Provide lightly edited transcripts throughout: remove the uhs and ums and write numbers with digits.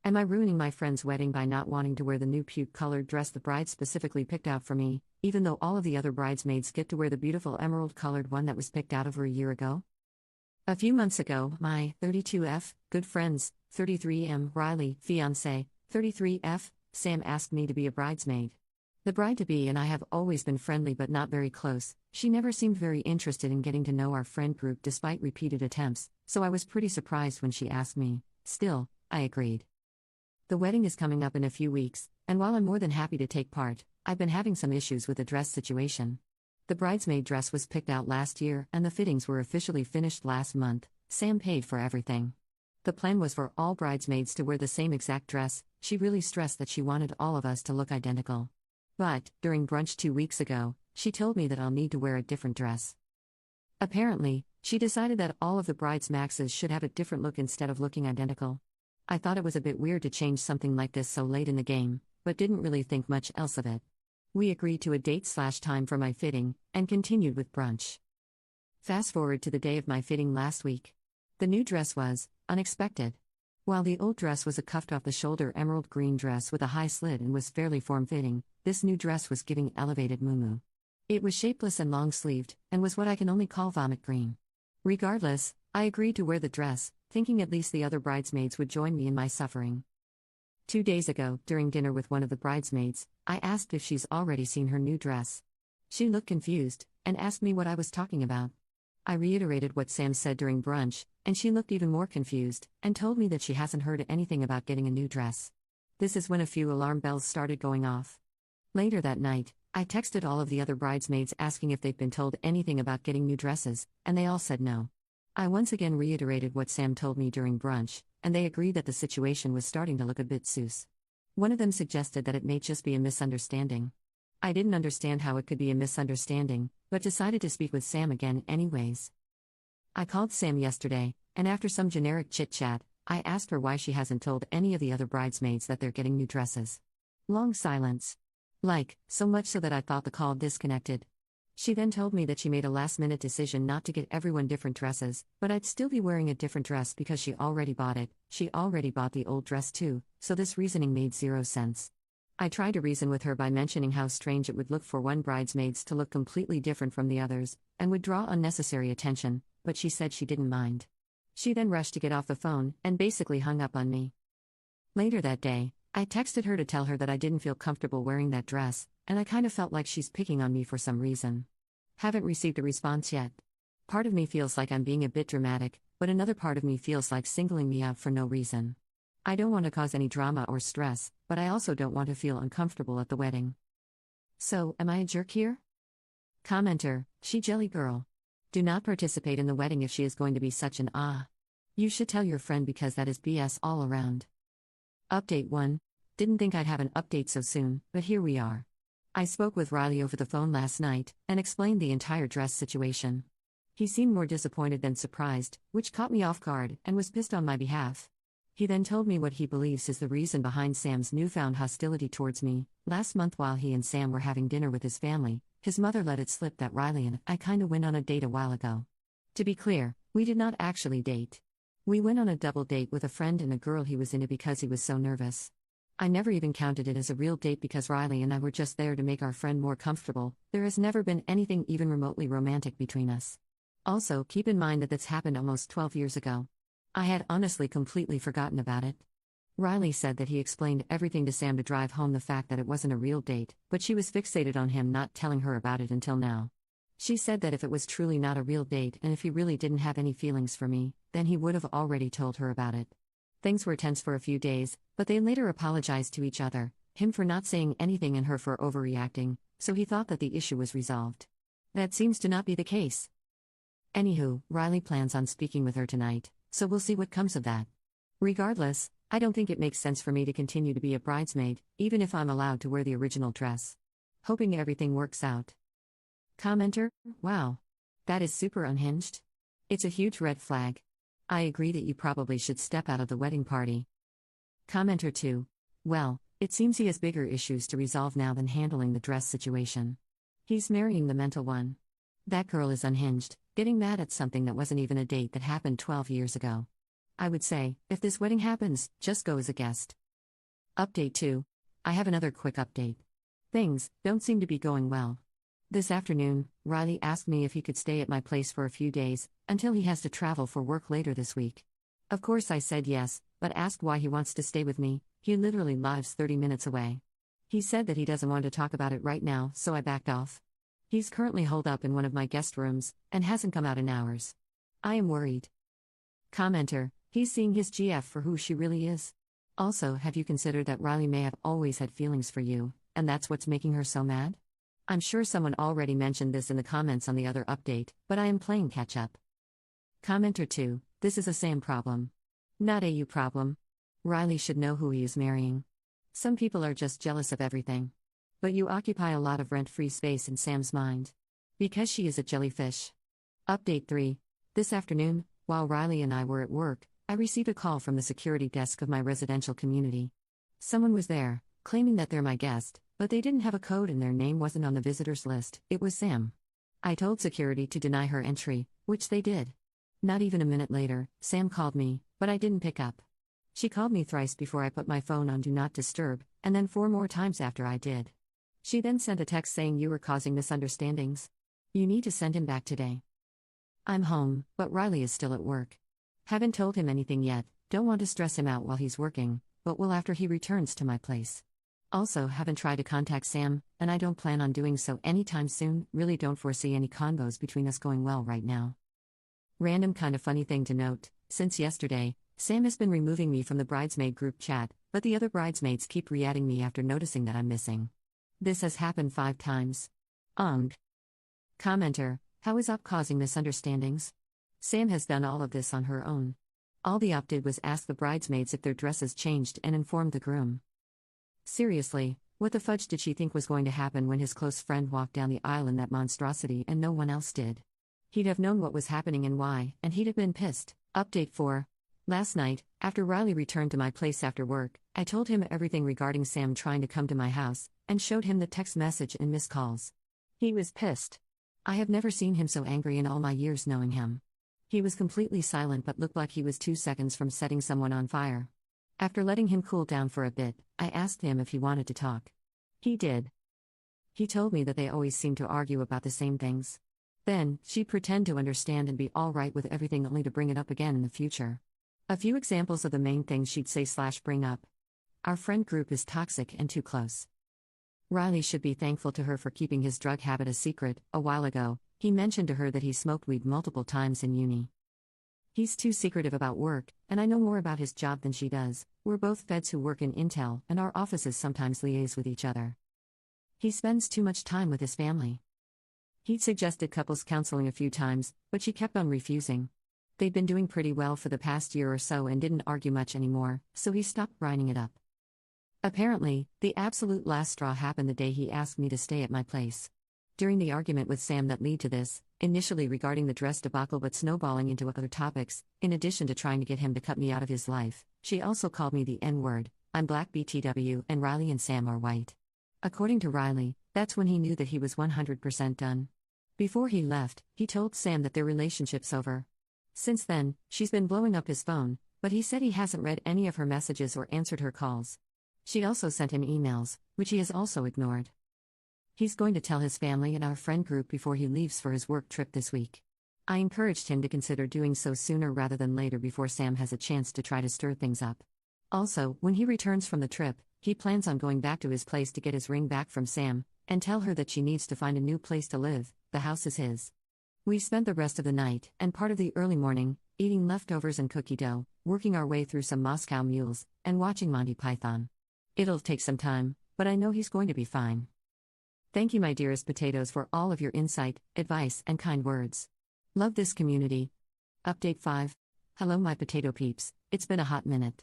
Am I ruining my friend's wedding by not wanting to wear the new puke-colored dress the bride specifically picked out for me, even though all of the other bridesmaids get to wear the beautiful emerald-colored one that was picked out over a year ago? A few months ago, my 32F, good friends, 33M, Riley, fiancé, 33F, Sam asked me to be a bridesmaid. The bride-to-be and I have always been friendly but not very close. She never seemed very interested in getting to know our friend group despite repeated attempts, so I was pretty surprised when she asked me. Still, I agreed. The wedding is coming up in a few weeks, and while I'm more than happy to take part, I've been having some issues with the dress situation. The bridesmaid dress was picked out last year and the fittings were officially finished last month. Sam paid for everything. The plan was for all bridesmaids to wear the same exact dress. She really stressed that she wanted all of us to look identical. But, during brunch 2 weeks ago, she told me that I'll need to wear a different dress. Apparently, she decided that all of the bridesmaids should have a different look instead of looking identical. I thought it was a bit weird to change something like this so late in the game, but didn't really think much else of it. We agreed to a date/time for my fitting, and continued with brunch. Fast forward to the day of my fitting last week. The new dress was unexpected. While the old dress was a cuffed-off-the-shoulder emerald green dress with a high slit and was fairly form-fitting, this new dress was giving elevated muumuu. It was shapeless and long-sleeved, and was what I can only call vomit green. Regardless, I agreed to wear the dress, thinking at least the other bridesmaids would join me in my suffering. 2 days ago, during dinner with one of the bridesmaids, I asked if she's already seen her new dress. She looked confused, and asked me what I was talking about. I reiterated what Sam said during brunch, and she looked even more confused, and told me that she hasn't heard anything about getting a new dress. This is when a few alarm bells started going off. Later that night, I texted all of the other bridesmaids asking if they'd been told anything about getting new dresses, and they all said no. I once again reiterated what Sam told me during brunch, and they agreed that the situation was starting to look a bit sus. One of them suggested that it may just be a misunderstanding. I didn't understand how it could be a misunderstanding, but decided to speak with Sam again anyways. I called Sam yesterday, and after some generic chit-chat, I asked her why she hasn't told any of the other bridesmaids that they're getting new dresses. Long silence. So much so that I thought the call disconnected. She then told me that she made a last-minute decision not to get everyone different dresses, but I'd still be wearing a different dress because she already bought it. She already bought the old dress too, so this reasoning made zero sense. I tried to reason with her by mentioning how strange it would look for one bridesmaids to look completely different from the others, and would draw unnecessary attention, but she said she didn't mind. She then rushed to get off the phone, and basically hung up on me. Later that day, I texted her to tell her that I didn't feel comfortable wearing that dress, and I kind of felt like she's picking on me for some reason. Haven't received a response yet. Part of me feels like I'm being a bit dramatic, but another part of me feels like singling me out for no reason. I don't want to cause any drama or stress, but I also don't want to feel uncomfortable at the wedding. So, am I a jerk here? Commenter, she jelly girl. Do not participate in the wedding if she is going to be such an You should tell your friend because that is BS all around. Update 1. Didn't think I'd have an update so soon, but here we are. I spoke with Riley over the phone last night, and explained the entire dress situation. He seemed more disappointed than surprised, which caught me off guard, and was pissed on my behalf. He then told me what he believes is the reason behind Sam's newfound hostility towards me. Last month while he and Sam were having dinner with his family, his mother let it slip that Riley and I kinda went on a date a while ago. To be clear, we did not actually date. We went on a double date with a friend and a girl he was into because he was so nervous. I never even counted it as a real date because Riley and I were just there to make our friend more comfortable. There has never been anything even remotely romantic between us. Also, keep in mind that this happened almost 12 years ago. I had honestly completely forgotten about it. Riley said that he explained everything to Sam to drive home the fact that it wasn't a real date, but she was fixated on him not telling her about it until now. She said that if it was truly not a real date and if he really didn't have any feelings for me, then he would have already told her about it. Things were tense for a few days, but they later apologized to each other, him for not saying anything and her for overreacting, so he thought that the issue was resolved. That seems to not be the case. Anywho, Riley plans on speaking with her tonight, so we'll see what comes of that. Regardless, I don't think it makes sense for me to continue to be a bridesmaid, even if I'm allowed to wear the original dress. Hoping everything works out. Commenter, wow. That is super unhinged. It's a huge red flag. I agree that you probably should step out of the wedding party. Commenter 2. Well, it seems he has bigger issues to resolve now than handling the dress situation. He's marrying the mental one. That girl is unhinged, getting mad at something that wasn't even a date that happened 12 years ago. I would say, if this wedding happens, just go as a guest. Update 2. I have another quick update. Things don't seem to be going well. This afternoon, Riley asked me if he could stay at my place for a few days, until he has to travel for work later this week. Of course I said yes, but asked why he wants to stay with me. He literally lives 30 minutes away. He said that he doesn't want to talk about it right now, so I backed off. He's currently holed up in one of my guest rooms, and hasn't come out in hours. I am worried. Commenter, he's seeing his GF for who she really is. Also, have you considered that Riley may have always had feelings for you, and that's what's making her so mad? I'm sure someone already mentioned this in the comments on the other update, but I am playing catch up. Commenter 2, this is a Sam problem. Not a you problem. Riley should know who he is marrying. Some people are just jealous of everything. But you occupy a lot of rent-free space in Sam's mind. Because she is a jellyfish. Update 3. This afternoon, while Riley and I were at work, I received a call from the security desk of my residential community. Someone was there, claiming that they're my guest, but they didn't have a code and their name wasn't on the visitors list. It was Sam. I told security to deny her entry, which they did. Not even a minute later, Sam called me, but I didn't pick up. She called me thrice before I put my phone on Do Not Disturb, and then 4 more times after I did. She then sent a text saying you were causing misunderstandings. You need to send him back today. I'm home, but Riley is still at work. Haven't told him anything yet, don't want to stress him out while he's working, but will after he returns to my place. Also, haven't tried to contact Sam, and I don't plan on doing so anytime soon. Really don't foresee any convos between us going well right now. Random kind of funny thing to note, since yesterday, Sam has been removing me from the bridesmaid group chat, but the other bridesmaids keep re-adding me after noticing that I'm missing. This has happened 5 times. Commenter, how is Up causing misunderstandings? Sam has done all of this on her own. All the Up did was ask the bridesmaids if their dresses changed and informed the groom. Seriously, what the fudge did she think was going to happen when his close friend walked down the aisle in that monstrosity and no one else did? He'd have known what was happening and why, and he'd have been pissed. Update 4. Last night, after Riley returned to my place after work, I told him everything regarding Sam trying to come to my house, and showed him the text message and missed calls. He was pissed. I have never seen him so angry in all my years knowing him. He was completely silent but looked like he was 2 seconds from setting someone on fire. After letting him cool down for a bit, I asked him if he wanted to talk. He did. He told me that they always seem to argue about the same things. Then, she'd pretend to understand and be all right with everything only to bring it up again in the future. A few examples of the main things she'd say/bring up. Our friend group is toxic and too close. Riley should be thankful to her for keeping his drug habit a secret. A while ago, he mentioned to her that he smoked weed multiple times in uni. He's too secretive about work, and I know more about his job than she does. We're both feds who work in Intel, and our offices sometimes liaise with each other. He spends too much time with his family. He'd suggested couples counseling a few times, but she kept on refusing. They'd been doing pretty well for the past year or so and didn't argue much anymore, so he stopped grinding it up. Apparently, the absolute last straw happened the day he asked me to stay at my place. During the argument with Sam that led to this, initially regarding the dress debacle but snowballing into other topics, in addition to trying to get him to cut me out of his life, she also called me the N-word. I'm black BTW and Riley and Sam are white. According to Riley, that's when he knew that he was 100% done. Before he left, he told Sam that their relationship's over. Since then, she's been blowing up his phone, but he said he hasn't read any of her messages or answered her calls. She also sent him emails, which he has also ignored. He's going to tell his family and our friend group before he leaves for his work trip this week. I encouraged him to consider doing so sooner rather than later before Sam has a chance to try to stir things up. Also, when he returns from the trip, he plans on going back to his place to get his ring back from Sam, and tell her that she needs to find a new place to live. The house is his. We spent the rest of the night, and part of the early morning, eating leftovers and cookie dough, working our way through some Moscow mules, and watching Monty Python. It'll take some time, but I know he's going to be fine. Thank you, my dearest potatoes, for all of your insight, advice, and kind words. Love this community. Update 5. Hello, my potato peeps, it's been a hot minute.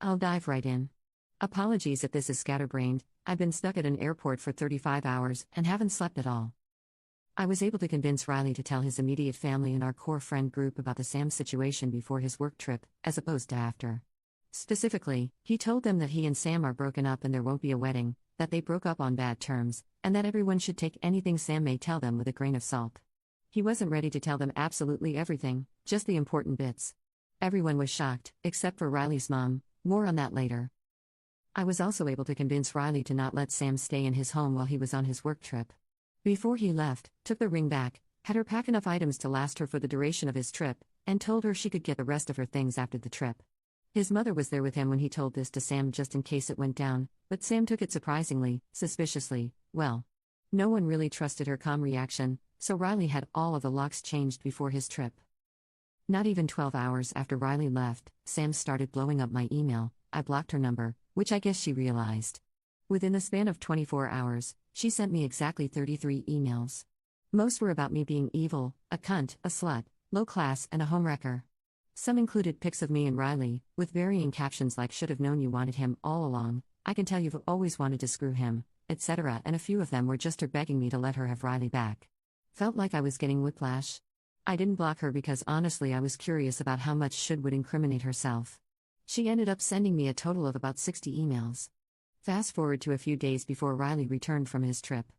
I'll dive right in. Apologies if this is scatterbrained. I've been stuck at an airport for 35 hours and haven't slept at all. I was able to convince Riley to tell his immediate family and our core friend group about the Sam situation before his work trip, as opposed to after. Specifically, he told them that he and Sam are broken up and there won't be a wedding, that they broke up on bad terms, and that everyone should take anything Sam may tell them with a grain of salt. He wasn't ready to tell them absolutely everything, just the important bits. Everyone was shocked, except for Riley's mom. More on that later. I was also able to convince Riley to not let Sam stay in his home while he was on his work trip. Before he left, took the ring back, had her pack enough items to last her for the duration of his trip, and told her she could get the rest of her things after the trip. His mother was there with him when he told this to Sam just in case it went down, but Sam took it surprisingly, suspiciously, well. No one really trusted her calm reaction, so Riley had all of the locks changed before his trip. Not even 12 hours after Riley left, Sam started blowing up my email. I blocked her number, which I guess she realized. Within the span of 24 hours, she sent me exactly 33 emails. Most were about me being evil, a cunt, a slut, low class, and a homewrecker. Some included pics of me and Riley, with varying captions like "should have known you wanted him all along," "I can tell you've always wanted to screw him," etc., and a few of them were just her begging me to let her have Riley back. Felt like I was getting whiplash. I didn't block her because honestly I was curious about how much Should would incriminate herself. She ended up sending me a total of about 60 emails. Fast forward to a few days before Riley returned from his trip.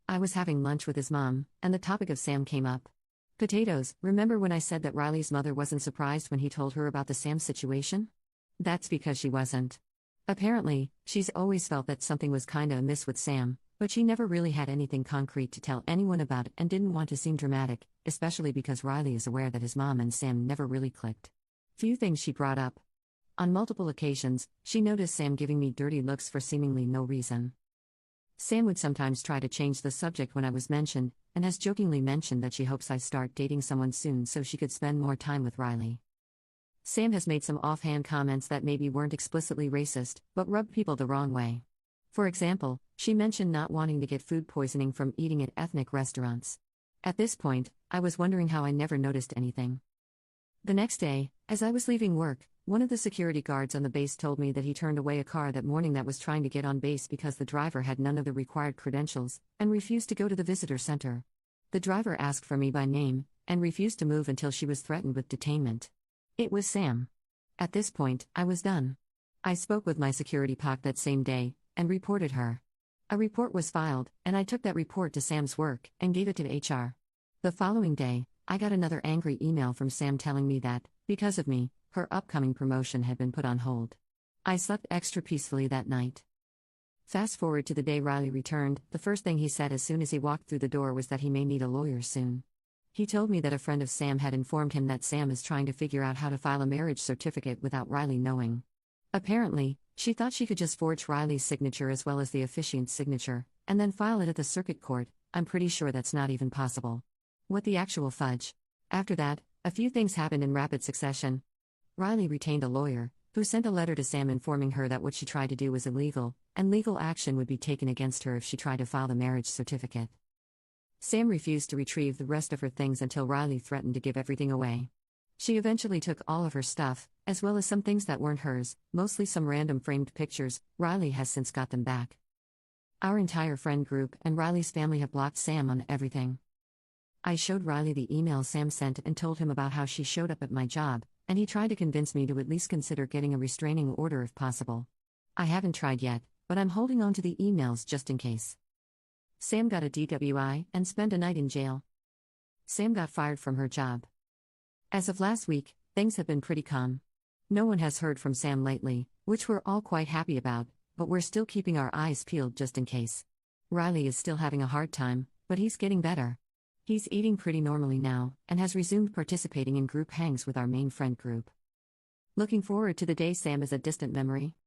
I was having lunch with his mom, and the topic of Sam came up. Potatoes, remember when I said that Riley's mother wasn't surprised when he told her about the Sam situation? That's because she wasn't. Apparently, she's always felt that something was kinda amiss with Sam, but she never really had anything concrete to tell anyone about and didn't want to seem dramatic, especially because Riley is aware that his mom and Sam never really clicked. Few things she brought up. On multiple occasions, she noticed Sam giving me dirty looks for seemingly no reason. Sam would sometimes try to change the subject when I was mentioned, and has jokingly mentioned that she hopes I start dating someone soon so she could spend more time with Riley. Sam has made some offhand comments that maybe weren't explicitly racist, but rubbed people the wrong way. For example, she mentioned not wanting to get food poisoning from eating at ethnic restaurants. At this point, I was wondering how I never noticed anything. The next day, as I was leaving work, one of the security guards on the base told me that he turned away a car that morning that was trying to get on base because the driver had none of the required credentials, and refused to go to the visitor center. The driver asked for me by name, and refused to move until she was threatened with detainment. It was Sam. At this point, I was done. I spoke with my security POC that same day, and reported her. A report was filed, and I took that report to Sam's work, and gave it to HR. The following day, I got another angry email from Sam telling me that, because of me, her upcoming promotion had been put on hold. I slept extra peacefully that night. Fast forward to the day Riley returned, the first thing he said as soon as he walked through the door was that he may need a lawyer soon. He told me that a friend of Sam had informed him that Sam is trying to figure out how to file a marriage certificate without Riley knowing. Apparently, she thought she could just forge Riley's signature as well as the officiant's signature, and then file it at the circuit court. I'm pretty sure that's not even possible. What the actual fudge? After that, a few things happened in rapid succession. Riley retained a lawyer, who sent a letter to Sam informing her that what she tried to do was illegal, and legal action would be taken against her if she tried to file the marriage certificate. Sam refused to retrieve the rest of her things until Riley threatened to give everything away. She eventually took all of her stuff, as well as some things that weren't hers, mostly some random framed pictures. Riley has since got them back. Our entire friend group and Riley's family have blocked Sam on everything. I showed Riley the email Sam sent and told him about how she showed up at my job, and he tried to convince me to at least consider getting a restraining order if possible. I haven't tried yet, but I'm holding on to the emails just in case. Sam got a DWI and spent a night in jail. Sam got fired from her job. As of last week, things have been pretty calm. No one has heard from Sam lately, which we're all quite happy about, but we're still keeping our eyes peeled just in case. Riley is still having a hard time, but he's getting better. He's eating pretty normally now, and has resumed participating in group hangs with our main friend group. Looking forward to the day Sam is a distant memory.